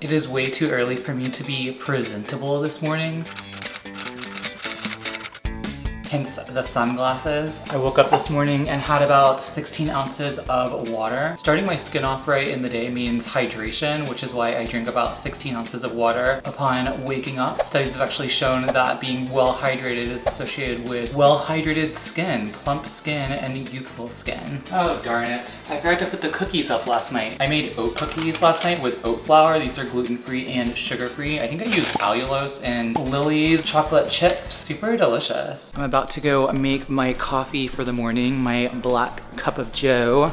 It is way too early for me to be presentable this morning. Hence the sunglasses. I woke up this morning and had about 16 ounces of water. Starting my skin off right in the day means hydration, which is why I drink about 16 ounces of water upon waking up. Studies have actually shown that being well hydrated is associated with well hydrated skin, plump skin, and youthful skin. Oh darn it. I forgot to put the cookies up last night. I made oat cookies last night with oat flour. These are gluten-free and sugar-free. I think I used allulose and Lily's chocolate chips. Super delicious. I'm about to go make my coffee for the morning, my black cup of joe.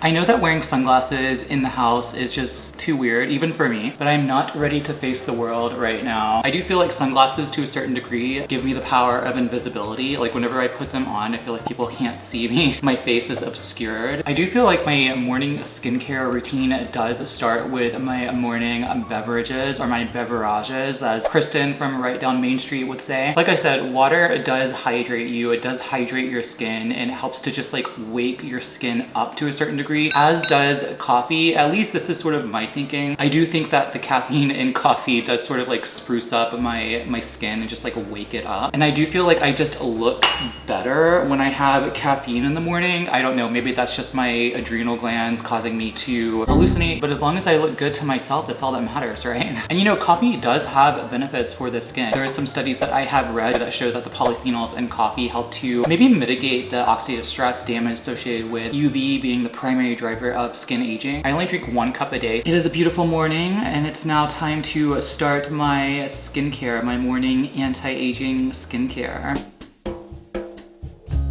I know that wearing sunglasses in the house is just too weird, even for me, but I'm not ready to face the world right now. I do feel like sunglasses to a certain degree give me the power of invisibility. Like whenever I put them on, I feel like people can't see me. My face is obscured. I do feel like my morning skincare routine does start with my morning beverages or my beverages, as Kristen from Right Down Main Street would say. Like I said, water does hydrate you. It does hydrate your skin and it helps to just like wake your skin up to a certain degree. As does coffee. At least this is sort of my thinking. I do think that the caffeine in coffee does sort of like spruce up my skin and just like wake it up. And I do feel like I just look better when I have caffeine in the morning. I don't know, maybe that's just my adrenal glands causing me to hallucinate, but as long as I look good to myself, that's all that matters, right? And you know, coffee does have benefits for the skin. There are some studies that I have read that show that the polyphenols in coffee help to maybe mitigate the oxidative stress damage associated with UV being the primary driver of skin aging. I only drink 1 cup a day. It is a beautiful morning and it's now time to start my skincare, my morning anti-aging skincare.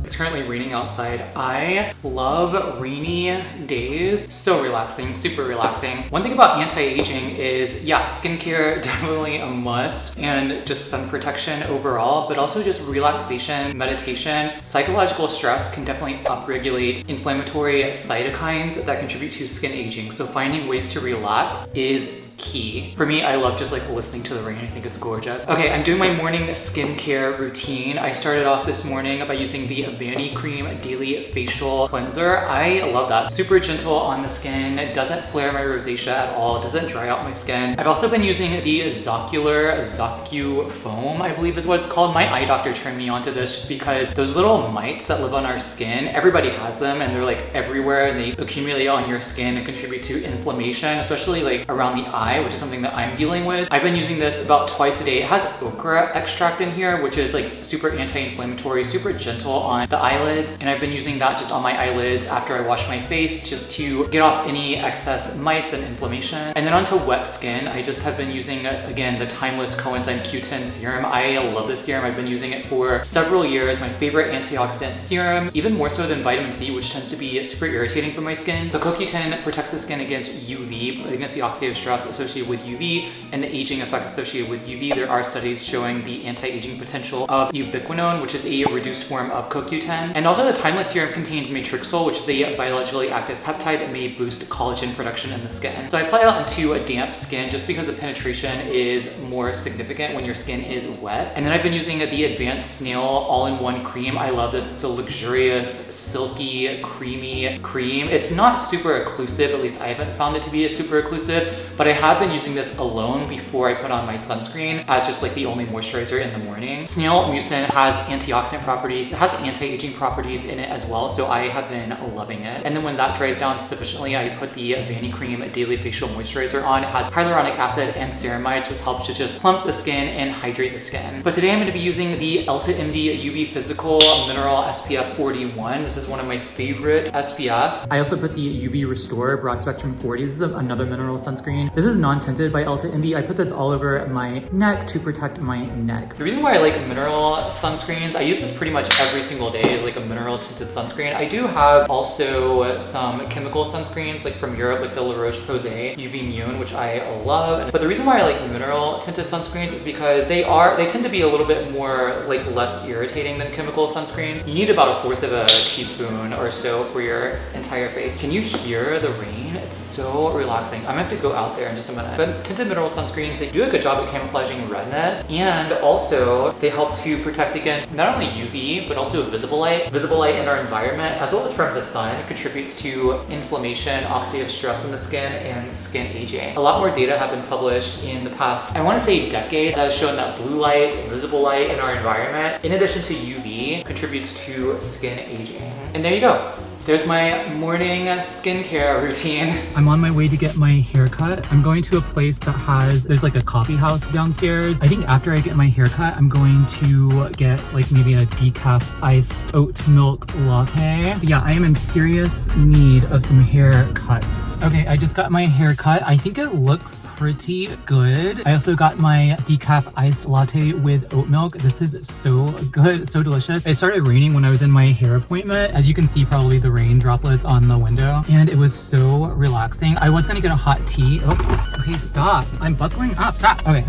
It's currently raining outside. I love rainy days. So relaxing, super relaxing. One thing about anti-aging is, yeah, skincare definitely a must, and just sun protection overall, but also just relaxation, meditation. Psychological stress can definitely upregulate inflammatory cytokines that contribute to skin aging. So finding ways to relax is key. For me, I love just like listening to the rain. I think it's gorgeous. Okay, I'm doing my morning skincare routine. I started off this morning by using the Vanity Cream Daily Facial Cleanser. I love that. Super gentle on the skin. It doesn't flare my rosacea at all. It doesn't dry out my skin. I've also been using the Zocu Foam, I believe is what it's called. My eye doctor turned me onto this just because those little mites that live on our skin, everybody has them and they're like everywhere and they accumulate on your skin and contribute to inflammation, especially like around the eye, which is something that I'm dealing with. I've been using this about twice a day. It has okra extract in here, which is like super anti-inflammatory, super gentle on the eyelids. And I've been using that just on my eyelids after I wash my face, just to get off any excess mites and inflammation. And then onto wet skin, I just have been using, again, the Timeless Coenzyme Q10 serum. I love this serum. I've been using it for several years. My favorite antioxidant serum, even more so than vitamin C, which tends to be super irritating for my skin. The CoQ10 protects the skin against UV, against the oxidative stress associated with UV and the aging effects associated with UV. There are studies showing the anti-aging potential of ubiquinone, which is a reduced form of CoQ10. And also the Timeless serum contains matrixyl, which is a biologically active peptide that may boost collagen production in the skin. So I apply that into a damp skin just because the penetration is more significant when your skin is wet. And then I've been using the Advanced Snail all-in-one cream. I love this. It's a luxurious, silky, creamy cream. It's not super occlusive, at least I haven't found it to be super occlusive, but I have been using this alone before I put on my sunscreen as just like the only moisturizer in the morning. Snail mucin has antioxidant properties. It has anti-aging properties in it as well, so I have been loving it. And then when that dries down sufficiently, I put the Vanity Cream Daily Facial Moisturizer on. It has hyaluronic acid and ceramides, which helps to just plump the skin and hydrate the skin. But today I'm going to be using the Elta MD UV Physical Mineral SPF 41. This is one of my favorite SPFs. I also put the UV Restore Broad Spectrum 40. This is another mineral sunscreen. This is non-tinted by Elta MD. I put this all over my neck to protect my neck. The reason why I like mineral sunscreens, I use this pretty much every single day, is like a mineral tinted sunscreen. I do have also some chemical sunscreens like from Europe, like the La Roche-Posay UV Immune, which I love. But the reason why I like mineral tinted sunscreens is because they tend to be a little bit more like less irritating than chemical sunscreens. You need about 1/4 of a teaspoon or so for your entire face. Can you hear the rain? It's so relaxing. I'm gonna have to go out there and just just a minute. But tinted mineral sunscreens, they do a good job at camouflaging redness, and also they help to protect against not only UV, but also visible light. Visible light in our environment, as well as from the sun, contributes to inflammation, oxidative stress in the skin, and skin aging. A lot more data have been published in the past, I want to say decades, that has shown that blue light, visible light in our environment, in addition to UV, contributes to skin aging. And there you go. There's my morning skincare routine. I'm on my way to get my hair cut. I'm going to a place that there's like a coffee house downstairs. I think after I get my hair cut, I'm going to get like maybe a decaf iced oat milk latte. Yeah, I am in serious need of some haircuts. Okay, I just got my hair cut. I think it looks pretty good. I also got my decaf iced latte with oat milk. This is so good, so delicious. It started raining when I was in my hair appointment. As you can see, probably the rain droplets on the window, and it was so relaxing. I was gonna get a hot tea. Oh, okay, stop. I'm buckling up, stop. Okay,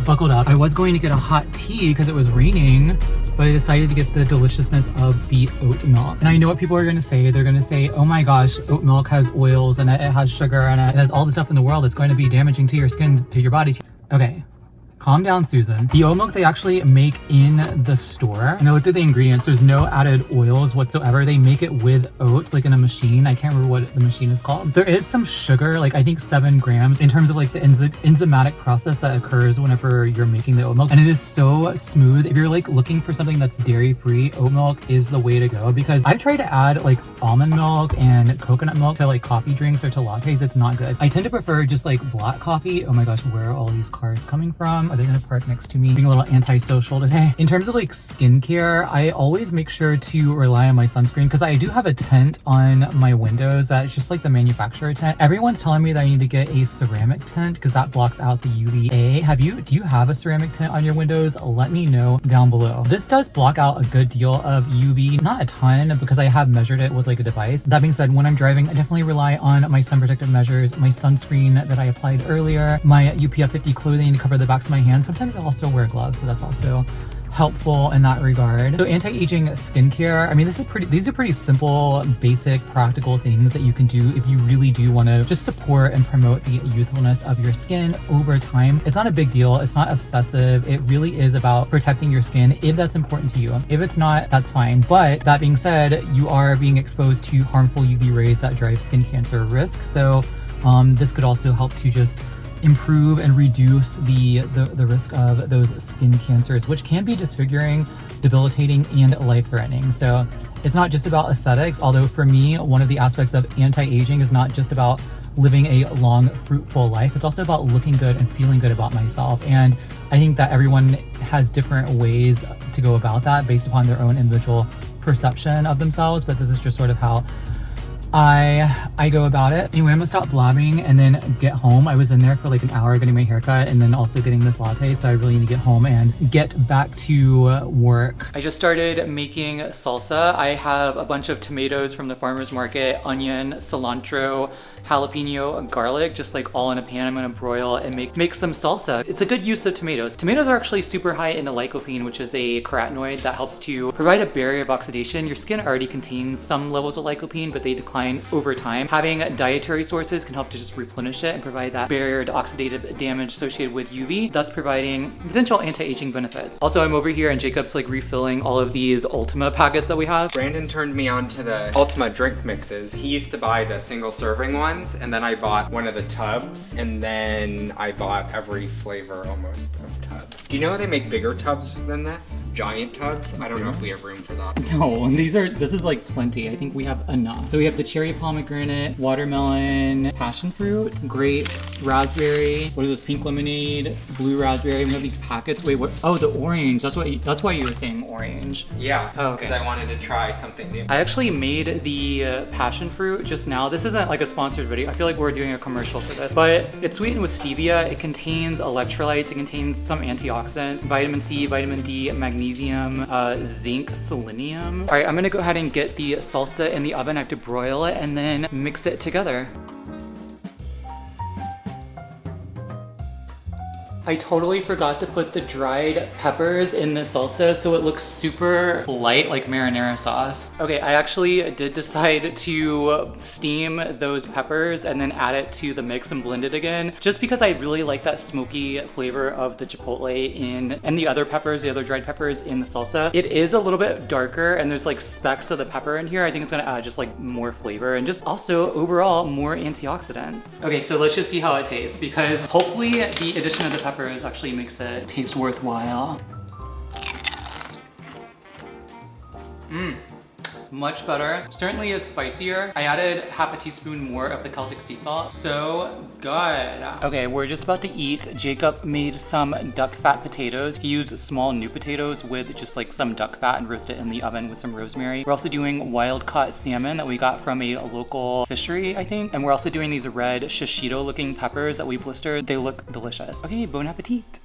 buckled up. I was going to get a hot tea because it was raining, but I decided to get the deliciousness of the oat milk. And I know what people are gonna say. They're gonna say, oh my gosh, oat milk has oils and it has sugar and it has all the stuff in the world. It's going to be damaging to your skin, to your body. Okay. Calm down, Susan. The oat milk they actually make in the store. And I looked at the ingredients. There's no added oils whatsoever. They make it with oats, like in a machine. I can't remember what the machine is called. There is some sugar, like I think 7 grams in terms of like the enzymatic process that occurs whenever you're making the oat milk. And it is so smooth. If you're like looking for something that's dairy-free, oat milk is the way to go, because I've tried to add like almond milk and coconut milk to like coffee drinks or to lattes. It's not good. I tend to prefer just like black coffee. Oh my gosh, where are all these cars coming from? Are they gonna park next to me? Being a little antisocial today. In terms of like skincare, I always make sure to rely on my sunscreen because I do have a tint on my windows that's just like the manufacturer tint. Everyone's telling me that I need to get a ceramic tint because that blocks out the UVA. Do you have a ceramic tint on your windows? Let me know down below. This does block out a good deal of UV, not a ton because I have measured it with like a device. That being said, when I'm driving, I definitely rely on my sun protective measures, my sunscreen that I applied earlier, my UPF 50 clothing to cover the backs of my hands. Sometimes I also wear gloves, so that's also helpful in that regard. So anti-aging skincare, I mean, these are pretty simple, basic, practical things that you can do if you really do want to just support and promote the youthfulness of your skin over time. It's not a big deal. It's not obsessive. It really is about protecting your skin if that's important to you. If it's not, that's fine. But that being said, you are being exposed to harmful UV rays that drive skin cancer risk. So this could also help to just improve and reduce the risk of those skin cancers, which can be disfiguring, debilitating, and life-threatening. So it's not just about aesthetics, although for me, one of the aspects of anti-aging is not just about living a long, fruitful life. It's also about looking good and feeling good about myself. And I think that everyone has different ways to go about that based upon their own individual perception of themselves, but this is just sort of how I go about it. Anyway, I'm gonna stop blabbing and then get home. I was in there for like an hour getting my haircut and then also getting this latte, so I really need to get home and get back to work. I just started making salsa. I have a bunch of tomatoes from the farmer's market, onion, cilantro, jalapeno, garlic, just like all in a pan. I'm gonna broil and make some salsa. It's a good use of tomatoes. Tomatoes are actually super high in the lycopene, which is a carotenoid that helps to provide a barrier of oxidation. Your skin already contains some levels of lycopene, but they decline over time. Having dietary sources can help to just replenish it and provide that barrier to oxidative damage associated with UV, thus providing potential anti-aging benefits. Also, I'm over here and Jacob's like refilling all of these Ultima packets that we have. Brandon turned me on to the Ultima drink mixes. He used to buy the single serving ones, and then I bought one of the tubs, and then I bought every flavor almost of tub. Do you know they make bigger tubs than this? Giant tubs? I don't know if we have room for that. No, this is like plenty. I think we have enough. So we have the cherry pomegranate, watermelon, passion fruit, grape, raspberry. What is this? Pink lemonade, blue raspberry. We have these packets. Wait, what? Oh, the orange. That's why you were saying orange. Yeah. Oh, okay. Because I wanted to try something new. I actually made the passion fruit just now. This isn't like a sponsored video. I feel like we're doing a commercial for this, but it's sweetened with stevia. It contains electrolytes. It contains some antioxidants, vitamin C, vitamin D, magnesium, zinc, selenium. All right, I'm gonna go ahead and get the salsa in the oven. I have to broil it and then mix it together. I totally forgot to put the dried peppers in the salsa so it looks super light like marinara sauce. Okay, I actually did decide to steam those peppers and then add it to the mix and blend it again, just because I really like that smoky flavor of the chipotle and the other peppers, the other dried peppers in the salsa. It is a little bit darker and there's like specks of the pepper in here. I think it's gonna add just like more flavor and just also overall more antioxidants. Okay, so let's just see how it tastes, because hopefully the addition of the peppers actually makes it taste worthwhile. Much better. Certainly is spicier. I added half a teaspoon more of the Celtic sea salt. So good. Okay, we're just about to eat. Jacob made some duck fat potatoes. He used small new potatoes with just like some duck fat and roasted it in the oven with some rosemary. We're also doing wild caught salmon that we got from a local fishery, I think. And we're also doing these red shishito looking peppers that we blistered. They look delicious. Okay, bon appetit.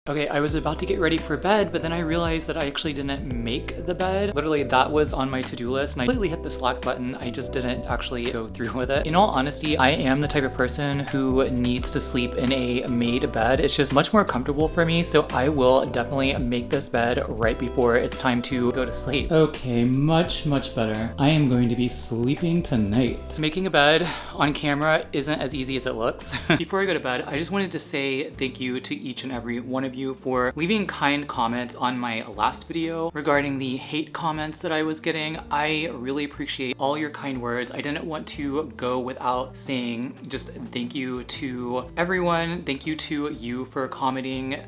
Okay, I was about to get ready for bed, but then I realized that I actually didn't make the bed. Literally, that was on my to-do list, and I completely hit the Slack button. I just didn't actually go through with it. In all honesty, I am the type of person who needs to sleep in a made bed. It's just much more comfortable for me, so I will definitely make this bed right before it's time to go to sleep. Okay, much better. I am going to be sleeping tonight. Making a bed on camera isn't as easy as it looks. Before I go to bed, I just wanted to say thank you to each and every one of you for leaving kind comments on my last video regarding the hate comments that I was getting. I really appreciate all your kind words. I didn't want to go without saying just thank you to everyone. Thank you to you for commenting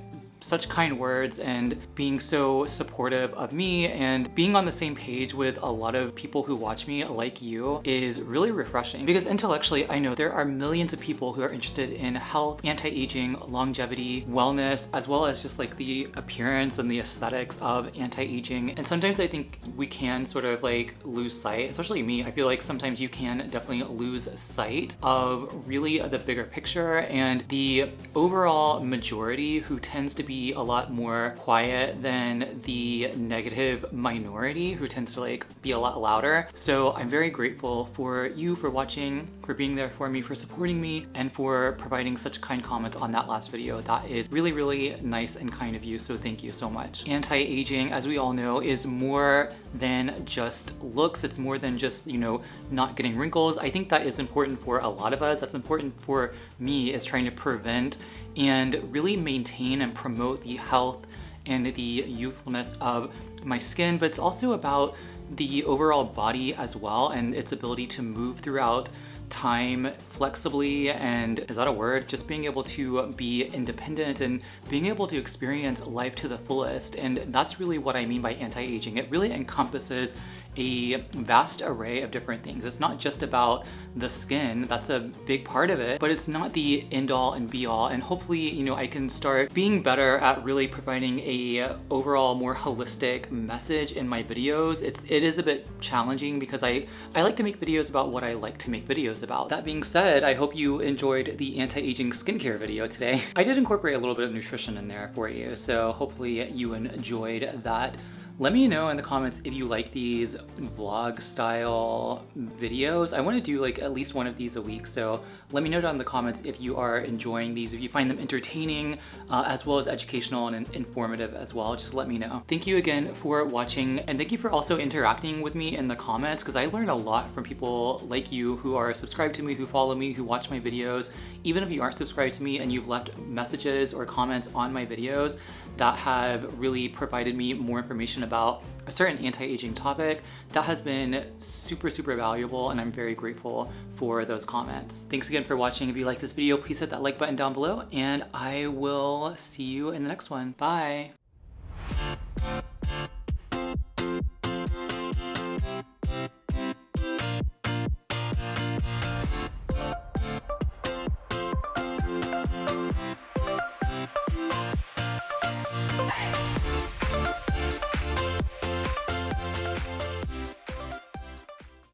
such kind words and being so supportive of me, and being on the same page with a lot of people who watch me like you is really refreshing, because intellectually I know there are millions of people who are interested in health, anti-aging, longevity, wellness, as well as just like the appearance and the aesthetics of anti-aging. And sometimes I think we can sort of like lose sight, especially me. I feel like sometimes you can definitely lose sight of really the bigger picture and the overall majority who tends to be a lot more quiet than the negative minority who tends to like be a lot louder. So I'm very grateful for you for watching, for being there for me, for supporting me, and for providing such kind comments on that last video. That is really nice and kind of you, so thank you so much. Anti-aging, as we all know, is more than just looks. It's more than just, you know, not getting wrinkles. I think that is important for a lot of us. That's important for me, is trying to prevent and really maintain and promote the health and the youthfulness of my skin, but it's also about the overall body as well and its ability to move throughout time flexibly, and is that a word? Just being able to be independent and being able to experience life to the fullest. And that's really what I mean by anti-aging. It really encompasses a vast array of different things. It's not just about the skin, that's a big part of it, but it's not the end all and be all. And hopefully, you know, I can start being better at really providing a overall more holistic message in my videos. It is a bit challenging because I like to make videos about what I like to make videos about. That being said, I hope you enjoyed the anti-aging skincare video today. I did incorporate a little bit of nutrition in there for you, so hopefully you enjoyed that. Let me know in the comments if you like these vlog style videos. I want to do like at least one of these a week, so let me know down in the comments if you are enjoying these, if you find them entertaining, as well as educational and informative as well. Just let me know. Thank you again for watching, and thank you for also interacting with me in the comments, because I learned a lot from people like you who are subscribed to me, who follow me, who watch my videos. Even if you aren't subscribed to me and you've left messages or comments on my videos that have really provided me more information about a certain anti-aging topic, that has been super valuable, and I'm very grateful for those comments. Thanks again for watching. If you like this video, please hit that like button down below, and I will see you in the next one. Bye.